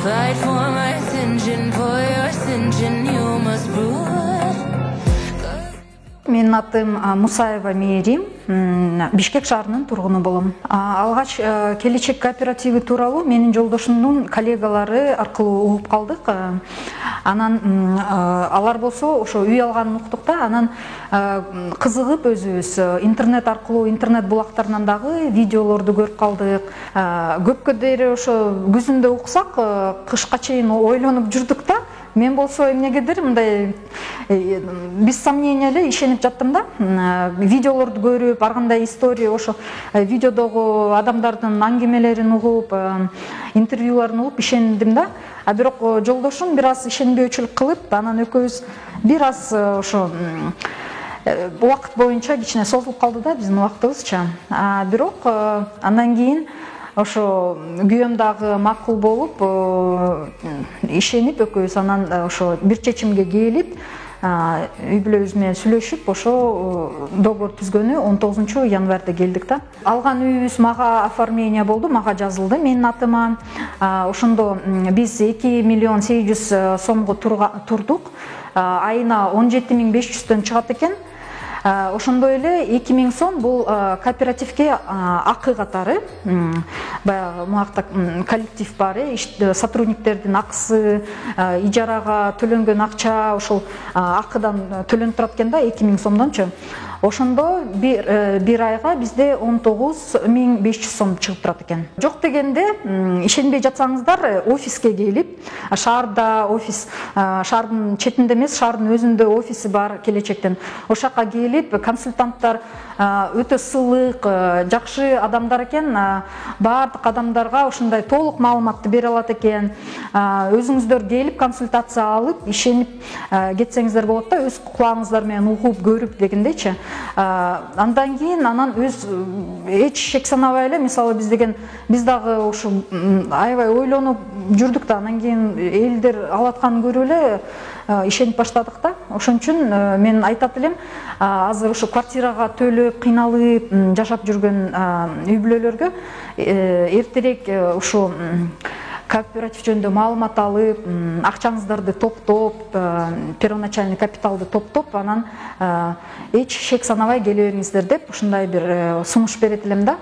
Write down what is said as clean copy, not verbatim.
Fight for my attention, for your ascension, you must prove it. Менин атым Мусаева Мээрим, Бишкек шаарынын тургуну болом. Алгач келечек кооперативи тууралуу менин жолдошумдун коллегалары аркылуу угуп калдык. Анан алар болсо ошо үй алганын уктук да, анан кызыгып өзүбүз интернет аркылуу, интернет булактарынан дагы видеолорду көрүп калдык. Көпкө дейре ошо күзүндө уксак, кышка чейин ойлонуп жүрдүк да. Мен болсо эмнегедир мындай без сомнения эле ишенип жаттым да. Видеолорду көрүп, ар кандай история ошо видеодогу адамдардын аңгемелерин угуп, интервьюларын угуп ишендим да. А бирок жолдошум бир аз ишенбөөчүлүк кылып, анан экөөбүз бир аз ошо убакыт боюнча кичине созулуп калды да биздин убактыбызча. Бирок андан кийин ошо күйөөм дагы макул болуп, ишенип экөөбүз анан ошо бир чечимге келип, үй бүлөбүз менен сүйлөшүп, ошо договор түзгөнү 19 январда келдик да. Алган үйүбүз мага оформление болду, мага жазылды менин атыма. Ошондо биз 2 миллион 800 сомго турдук. Айына 17.500 чыгат экен. Ошондой эле 2000 сом бул кооперативге акы катары. Баягы муакта коллектив бар, сотрудниктердин акысы, ижарага төлөнгөн акча ошол акыдан төлөнүп турат экен да, 2000 сомдончу. Ошондо бир айга бизде 19.500 сом чыгып турат экен. Жок дегенде, ишенбей жатсаңыздар, офиске келип, шаарда офис, шаардын четинде эмес, шаардын өзүндө офиси бар келечектен. Ошака келип, консультанттар өтө сылык, жакшы адамдар экен, баардык адамдарга ушундай толук маалыматты бере алат экен. Өзүңүздөр келип консультация алып, ишенип кетсеңиздер болот да, өз кулагыңыздар менен угуп, көрүп дегендейчи. Андан кийин анан өз эч шек санабай эле, мисалы биз дагы ушу аябай ойлонуп жүрдүк да, анан кийин элдер алатканын көрүп эле ишенип баштадык да. Ошон үчүн мен айтат элем, азыр ушу квартирага төлөп, кыйналып жашап жүргөн үй бүлөлөргө эртерээк ушу кооператив жөнүндө маалымат алып, акчаңыздарды топтоп, первоначальный капиталды топтоп, анан эч шек санабай келе бериңиздер деп ушундай бир сунуш берет элем да.